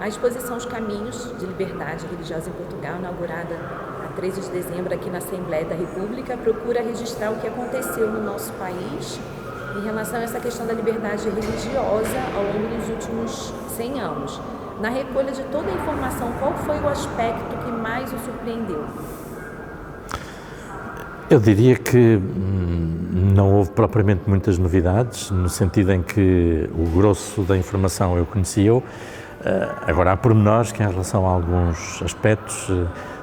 A exposição Os Caminhos de Liberdade Religiosa em Portugal, inaugurada a 13 de dezembro aqui na Assembleia da República, procura registrar o que aconteceu no nosso país em relação a essa questão da liberdade religiosa ao longo dos últimos 100 anos. Na recolha de toda a informação, qual foi o aspecto que mais o surpreendeu? Eu diria que não houve propriamente muitas novidades, no sentido em que o grosso da informação eu conhecia-o. Agora, há pormenores que, em relação a alguns aspectos,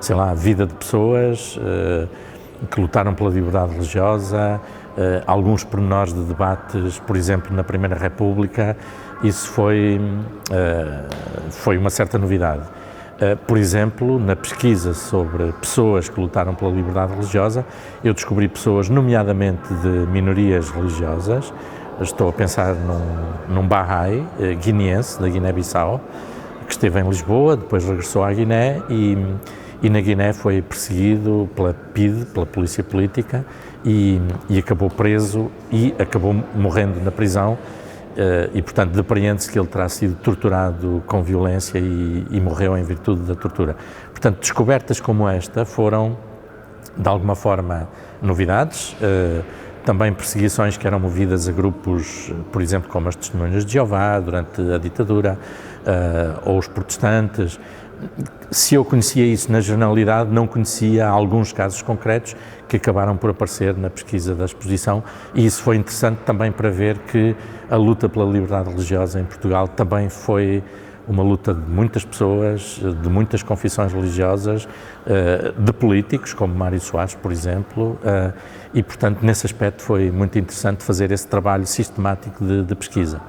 sei lá, a vida de pessoas que lutaram pela liberdade religiosa, alguns pormenores de debates, por exemplo, na Primeira República, isso foi uma certa novidade. Por exemplo, na pesquisa sobre pessoas que lutaram pela liberdade religiosa, eu descobri pessoas, nomeadamente de minorias religiosas. Estou a pensar num Bahá'í guineense, da Guiné-Bissau, que esteve em Lisboa, depois regressou à Guiné e na Guiné foi perseguido pela PIDE, pela Polícia Política, e acabou preso e acabou morrendo na prisão. E, portanto, depreende-se que ele terá sido torturado com violência e morreu em virtude da tortura. Portanto, descobertas como esta foram, de alguma forma, novidades. Também perseguições que eram movidas a grupos, por exemplo, como as Testemunhas de Jeová, durante a ditadura, ou os protestantes. Se eu conhecia isso na generalidade, não conhecia alguns casos concretos que acabaram por aparecer na pesquisa da exposição, e isso foi interessante também para ver que a luta pela liberdade religiosa em Portugal também foi uma luta de muitas pessoas, de muitas confissões religiosas, de políticos, como Mário Soares, por exemplo, e, portanto, nesse aspecto foi muito interessante fazer esse trabalho sistemático de pesquisa.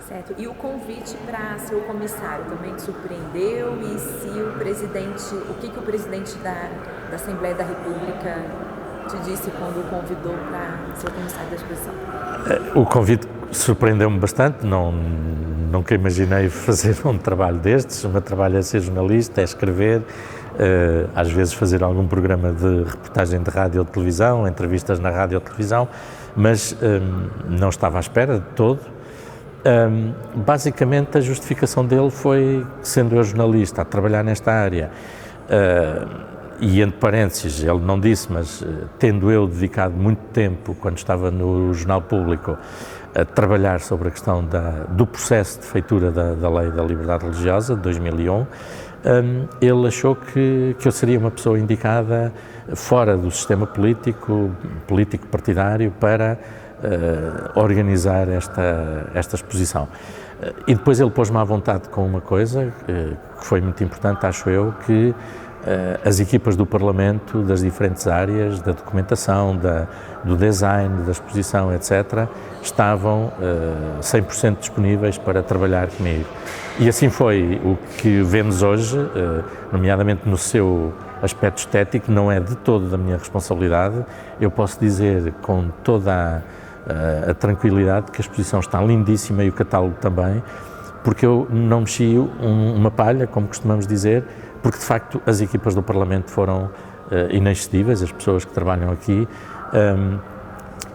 Certo. E o convite para ser o comissário também te surpreendeu? E se o que o presidente da Assembleia da República te disse quando o convidou para ser o comissário da exposição? O convite surpreendeu-me bastante, nunca imaginei fazer um trabalho destes. O meu trabalho é ser jornalista, é escrever, às vezes fazer algum programa de reportagem de rádio ou televisão, entrevistas na rádio ou televisão, mas não estava à espera de todo. Basicamente, a justificação dele foi que, sendo eu jornalista a trabalhar nesta área, e entre parênteses, ele não disse, mas tendo eu dedicado muito tempo, quando estava no Jornal Público, a trabalhar sobre a questão do processo de feitura da Lei da Liberdade Religiosa, de 2001, ele achou que eu seria uma pessoa indicada fora do sistema político partidário para organizar esta exposição. E depois ele pôs-me à vontade com uma coisa que foi muito importante, acho eu, que as equipas do Parlamento, das diferentes áreas, da documentação, do design, da exposição, etc., estavam 100% disponíveis para trabalhar comigo. E assim foi. O que vemos hoje, nomeadamente no seu aspecto estético, não é de todo da minha responsabilidade. Eu posso dizer com toda a tranquilidade que a exposição está lindíssima e o catálogo também, porque eu não mexi uma palha, como costumamos dizer, porque de facto as equipas do Parlamento foram inexcedíveis, as pessoas que trabalham aqui,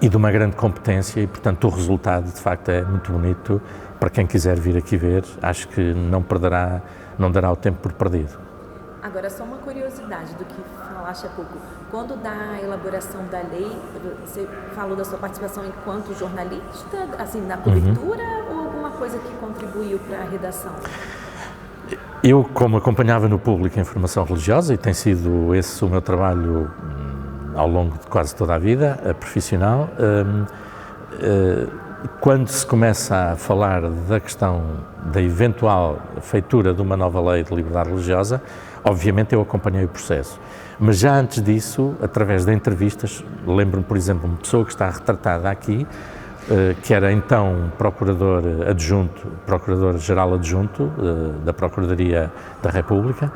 e de uma grande competência, e portanto o resultado de facto é muito bonito. Para quem quiser vir aqui ver, acho que não dará o tempo por perdido. Agora, só uma curiosidade do que falaste há pouco. Quando da elaboração da lei, você falou da sua participação enquanto jornalista, assim, na cobertura, ou alguma coisa que contribuiu para a redação? Eu, como acompanhava no Público a informação religiosa, e tem sido esse o meu trabalho ao longo de quase toda a vida, profissional, quando se começa a falar da questão da eventual feitura de uma nova lei de liberdade religiosa, obviamente eu acompanhei o processo. Mas já antes disso, através de entrevistas, lembro-me, por exemplo, uma pessoa que está retratada aqui, que era então Procurador-Geral Adjunto da Procuradoria da República,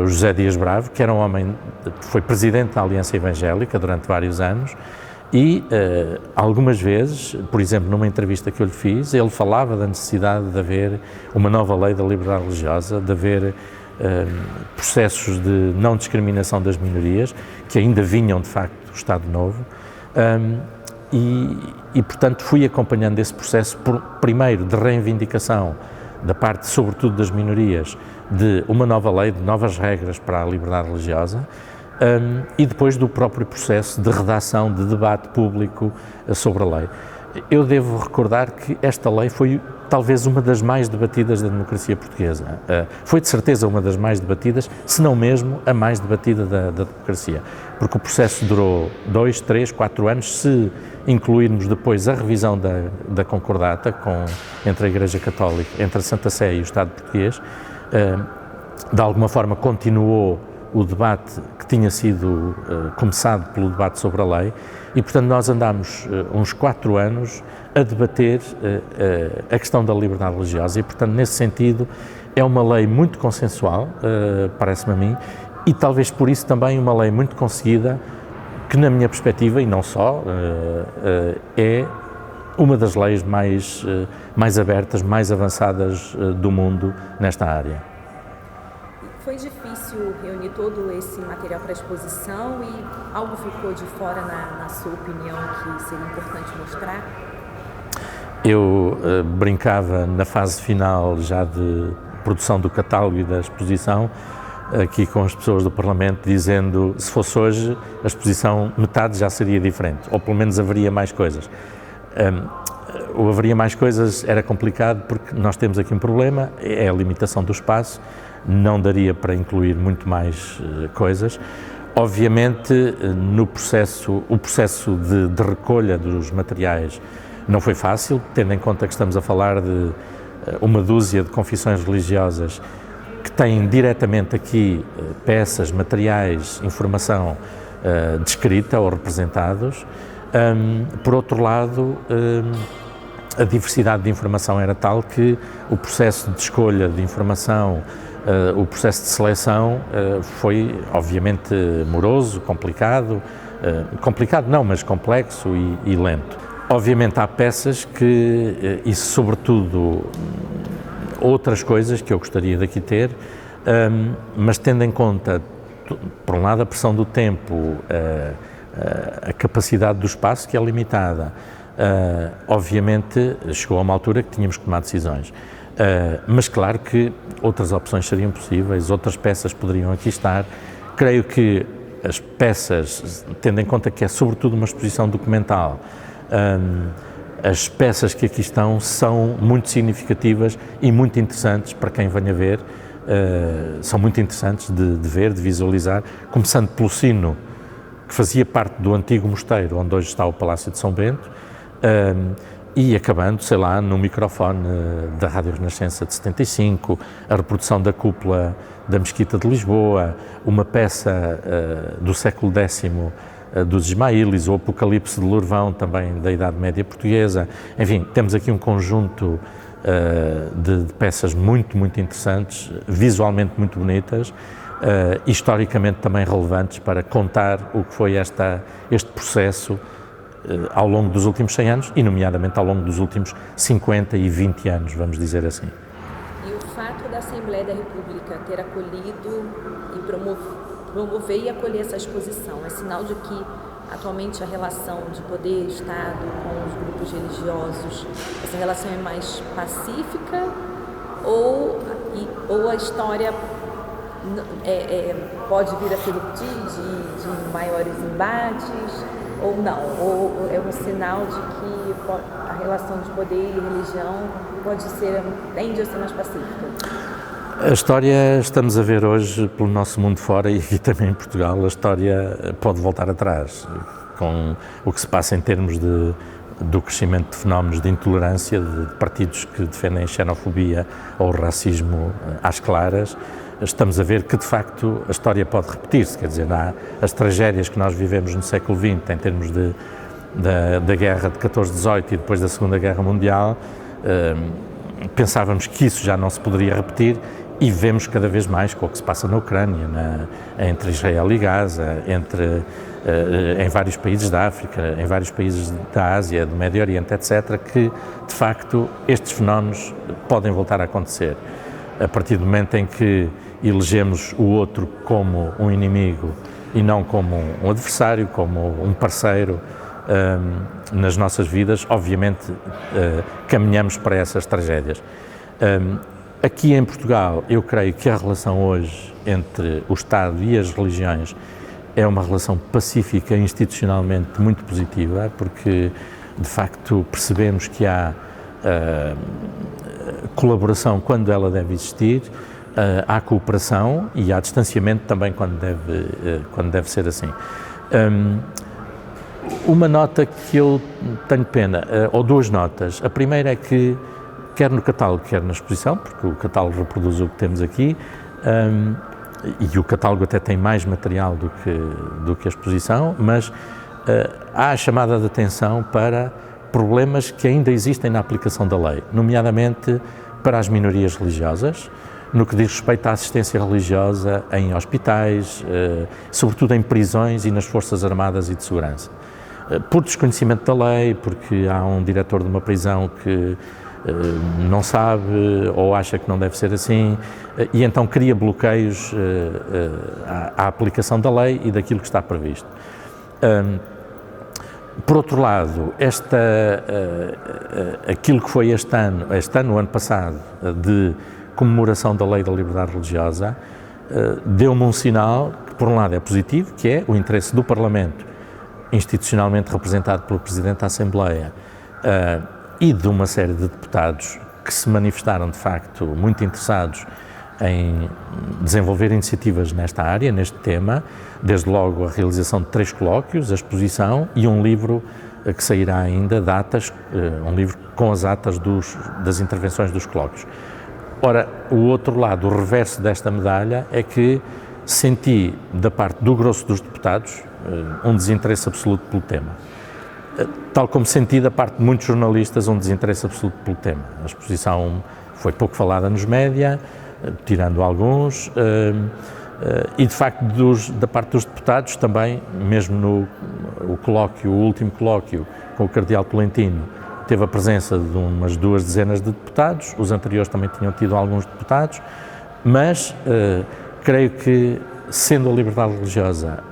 o José Dias Bravo, que era um homem, foi presidente da Aliança Evangélica durante vários anos, e algumas vezes, por exemplo, numa entrevista que eu lhe fiz, ele falava da necessidade de haver uma nova lei da liberdade religiosa, de haver processos de não discriminação das minorias, que ainda vinham de facto do Estado Novo, e portanto fui acompanhando esse processo, primeiro de reivindicação da parte, sobretudo, das minorias, de uma nova lei, de novas regras para a liberdade religiosa, e depois do próprio processo de redação, de debate público sobre a lei. Eu devo recordar que esta lei foi talvez uma das mais debatidas da democracia portuguesa. Foi de certeza uma das mais debatidas, se não mesmo a mais debatida da democracia, porque o processo durou 2, 3, 4 anos, se incluirmos depois a revisão da concordata entre a Igreja Católica, entre a Santa Sé e o Estado português. De alguma forma continuou o debate que tinha sido começado pelo debate sobre a lei e, portanto, nós andámos uns 4 anos a debater a questão da liberdade religiosa e, portanto, nesse sentido, é uma lei muito consensual, parece-me a mim, e talvez por isso também uma lei muito conseguida, que na minha perspectiva, e não só, é uma das leis mais abertas, mais avançadas do mundo nesta área. Foi difícil reunir todo esse material para a exposição e algo ficou de fora, na sua opinião, que seria importante mostrar? Eu brincava na fase final já de produção do catálogo e da exposição, aqui com as pessoas do Parlamento, dizendo se fosse hoje a exposição metade já seria diferente, ou pelo menos haveria mais coisas. O haveria mais coisas era complicado porque nós temos aqui um problema, é a limitação do espaço, não daria para incluir muito mais coisas. Obviamente, o processo de recolha dos materiais não foi fácil, tendo em conta que estamos a falar de uma dúzia de confissões religiosas que têm diretamente aqui peças, materiais, informação descrita ou representados. Por outro lado, a diversidade de informação era tal que o processo de escolha de informação, o processo de seleção foi obviamente moroso, complicado não, mas complexo e lento. Obviamente há peças que, e sobretudo outras coisas que eu gostaria de aqui ter, mas tendo em conta, por um lado, a pressão do tempo, a capacidade do espaço, que é limitada, obviamente chegou a uma altura que tínhamos que tomar decisões. Mas claro que outras opções seriam possíveis, outras peças poderiam aqui estar. Creio que as peças, tendo em conta que é sobretudo uma exposição documental, as peças que aqui estão são muito significativas e muito interessantes para quem venha ver, são muito interessantes de ver, de visualizar, começando pelo sino, que fazia parte do antigo mosteiro, onde hoje está o Palácio de São Bento, e acabando, sei lá, no microfone da Rádio Renascença de 75, a reprodução da cúpula da Mesquita de Lisboa, uma peça do século X dos Ismaílis, o Apocalipse de Lourvão, também da Idade Média Portuguesa. Enfim, temos aqui um conjunto de peças muito, muito interessantes, visualmente muito bonitas, historicamente também relevantes para contar o que foi este processo ao longo dos últimos 100 anos e, nomeadamente, ao longo dos últimos 50 e 20 anos, vamos dizer assim. E o fato da Assembleia da República ter acolhido e promover e acolher essa exposição é sinal de que, atualmente, a relação de poder e Estado com os grupos religiosos, essa relação é mais pacífica ou a história pode vir a se repetir de maiores embates? Ou não, ou é um sinal de que a relação de poder e religião tende a ser mais pacífica? A história, estamos a ver hoje pelo nosso mundo fora e aqui também em Portugal, a história pode voltar atrás, com o que se passa em termos do crescimento de fenómenos de intolerância, de partidos que defendem a xenofobia ou o racismo às claras. Estamos a ver que, de facto, a história pode repetir-se, quer dizer, há as tragédias que nós vivemos no século XX, em termos da guerra de 14-18 e depois da Segunda Guerra Mundial, pensávamos que isso já não se poderia repetir e vemos cada vez mais com o que se passa na Ucrânia, entre Israel e Gaza, em vários países da África, em vários países da Ásia, do Médio Oriente, etc., que, de facto, estes fenómenos podem voltar a acontecer. A partir do momento em que elegemos o outro como um inimigo e não como um adversário, como um parceiro nas nossas vidas, obviamente caminhamos para essas tragédias. Aqui em Portugal, eu creio que a relação hoje entre o Estado e as religiões é uma relação pacífica e institucionalmente muito positiva, porque, de facto, percebemos que há colaboração quando ela deve existir, há cooperação e há distanciamento também quando deve ser assim. Uma nota que eu tenho pena, ou duas notas. A primeira é que, quer no catálogo, quer na exposição, porque o catálogo reproduz o que temos aqui, e o catálogo até tem mais material do que a exposição, mas há a chamada de atenção para problemas que ainda existem na aplicação da lei, nomeadamente para as minorias religiosas, no que diz respeito à assistência religiosa em hospitais, sobretudo em prisões e nas Forças Armadas e de Segurança. Por desconhecimento da lei, porque há um diretor de uma prisão que não sabe ou acha que não deve ser assim, e então cria bloqueios à aplicação da lei e daquilo que está previsto. Por outro lado, aquilo que foi este ano, o ano passado, de comemoração da Lei da Liberdade Religiosa, deu-me um sinal que, por um lado, é positivo, que é o interesse do Parlamento, institucionalmente representado pelo Presidente da Assembleia, e de uma série de deputados que se manifestaram, de facto, muito interessados em desenvolver iniciativas nesta área, neste tema, desde logo a realização de 3 colóquios, a exposição e um livro que sairá ainda, um livro com as atas das intervenções dos colóquios. Ora, o outro lado, o reverso desta medalha, é que senti, da parte do grosso dos deputados, um desinteresse absoluto pelo tema. Tal como senti da parte de muitos jornalistas um desinteresse absoluto pelo tema. A exposição foi pouco falada nos média, tirando alguns, e de facto da parte dos deputados também, mesmo no o último colóquio com o Cardeal Tolentino, teve a presença de umas 2 dezenas de deputados, os anteriores também tinham tido alguns deputados, mas creio que, sendo a liberdade religiosa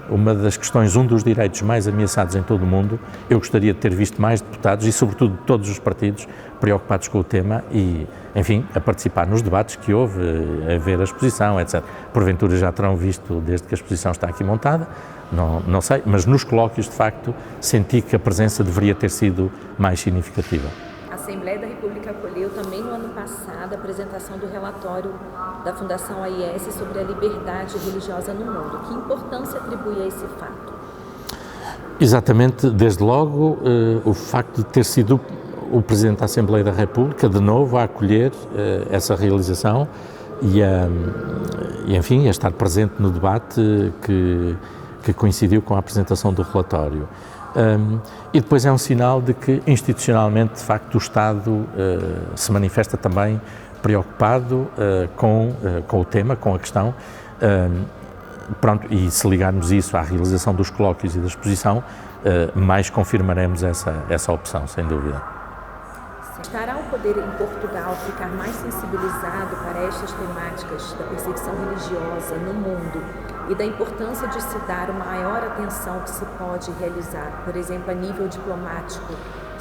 uma das questões, um dos direitos mais ameaçados em todo o mundo, eu gostaria de ter visto mais deputados e, sobretudo, todos os partidos preocupados com o tema e, enfim, a participar nos debates que houve, a ver a exposição, etc. Porventura já terão visto desde que a exposição está aqui montada, não sei, mas nos colóquios, de facto, senti que a presença deveria ter sido mais significativa. A Assembleia da República acolheu também no ano passado a apresentação do relatório da Fundação AIS sobre a liberdade religiosa no mundo. Que importância atribui a esse fato? Exatamente, desde logo, o facto de ter sido o Presidente da Assembleia da República, de novo, a acolher essa realização e, enfim, a estar presente no debate que coincidiu com a apresentação do relatório. E depois é um sinal de que, institucionalmente, de facto, o Estado se manifesta também preocupado com o tema, com a questão. Pronto, e se ligarmos isso à realização dos colóquios e da exposição, mais confirmaremos essa opção, sem dúvida. Estará o poder em Portugal ficar mais sensibilizado para estas temáticas da perseguição religiosa no mundo e da importância de se dar uma maior atenção que se pode realizar, por exemplo, a nível diplomático,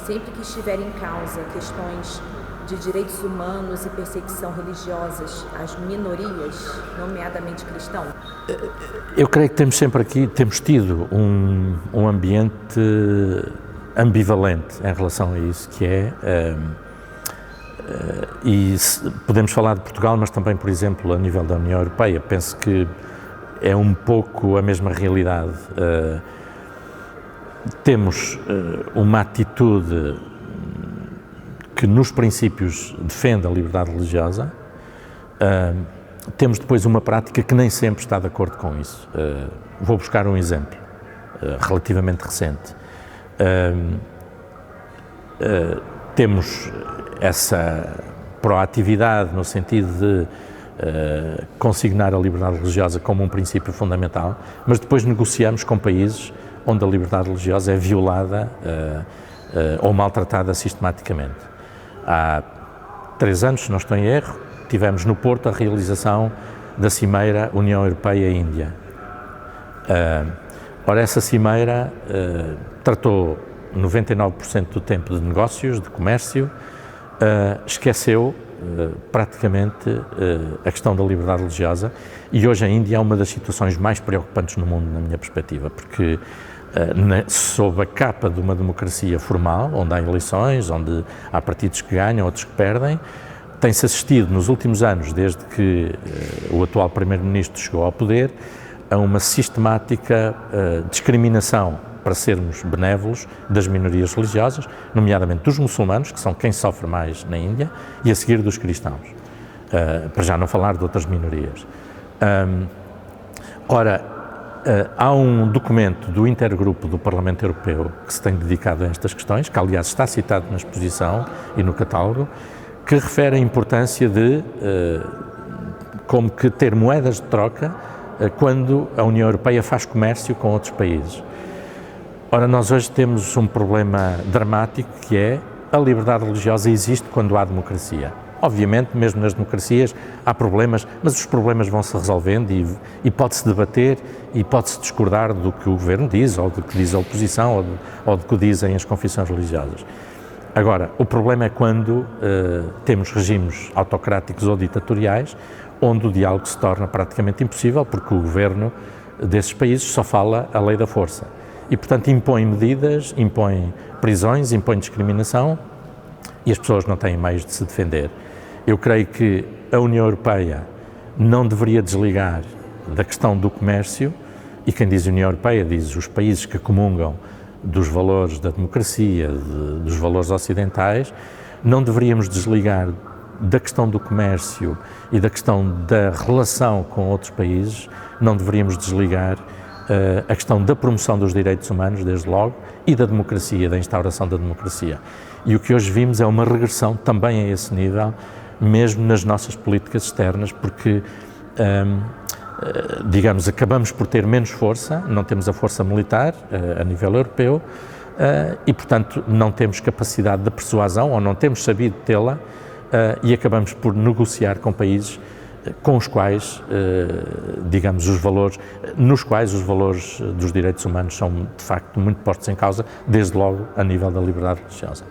sempre que estiver em causa questões de direitos humanos e perseguição religiosas às minorias, nomeadamente cristãos? Eu creio que temos tido um ambiente ambivalente em relação a isso, que é, podemos falar de Portugal, mas também, por exemplo, a nível da União Europeia, penso que é um pouco a mesma realidade. Temos uma atitude que nos princípios defende a liberdade religiosa, temos depois uma prática que nem sempre está de acordo com isso. Vou buscar um exemplo relativamente recente. Temos essa proatividade no sentido de consignar a liberdade religiosa como um princípio fundamental, mas depois negociamos com países onde a liberdade religiosa é violada ou maltratada sistematicamente. Há 3 anos, se não estou em erro, tivemos no Porto a realização da Cimeira União Europeia-Índia. Ora, essa cimeira tratou 99% do tempo de negócios, de comércio, esqueceu praticamente a questão da liberdade religiosa, e hoje a Índia é uma das situações mais preocupantes no mundo, na minha perspectiva, porque sob a capa de uma democracia formal, onde há eleições, onde há partidos que ganham, outros que perdem, tem-se assistido nos últimos anos, desde que o atual Primeiro-Ministro chegou ao poder, a uma sistemática discriminação, para sermos benévolos, das minorias religiosas, nomeadamente dos muçulmanos, que são quem sofre mais na Índia, e a seguir dos cristãos, para já não falar de outras minorias. Há um documento do Intergrupo do Parlamento Europeu que se tem dedicado a estas questões, que aliás está citado na exposição e no catálogo, que refere a importância de como que ter moedas de troca quando a União Europeia faz comércio com outros países. Ora, nós hoje temos um problema dramático, que é a liberdade religiosa existe quando há democracia. Obviamente, mesmo nas democracias há problemas, mas os problemas vão se resolvendo e pode-se debater e pode-se discordar do que o governo diz, ou do que diz a oposição, ou do que dizem as confissões religiosas. Agora, o problema é quando temos regimes autocráticos ou ditatoriais, onde o diálogo se torna praticamente impossível, porque o governo desses países só fala a lei da força. E, portanto, impõe medidas, impõe prisões, impõe discriminação, e as pessoas não têm meios de se defender. Eu creio que a União Europeia não deveria desligar da questão do comércio, e quem diz União Europeia diz os países que comungam dos valores da democracia, dos valores ocidentais. Não deveríamos desligar da questão do comércio e da questão da relação com outros países, não deveríamos desligar a questão da promoção dos direitos humanos, desde logo, e da democracia, da instauração da democracia. E o que hoje vimos é uma regressão também a esse nível, mesmo nas nossas políticas externas, porque, digamos, acabamos por ter menos força, não temos a força militar a nível europeu e, portanto, não temos capacidade de persuasão, ou não temos sabido tê-la, e acabamos por negociar com países com os quais, digamos, nos quais os valores dos direitos humanos são, de facto, muito postos em causa, desde logo a nível da liberdade religiosa.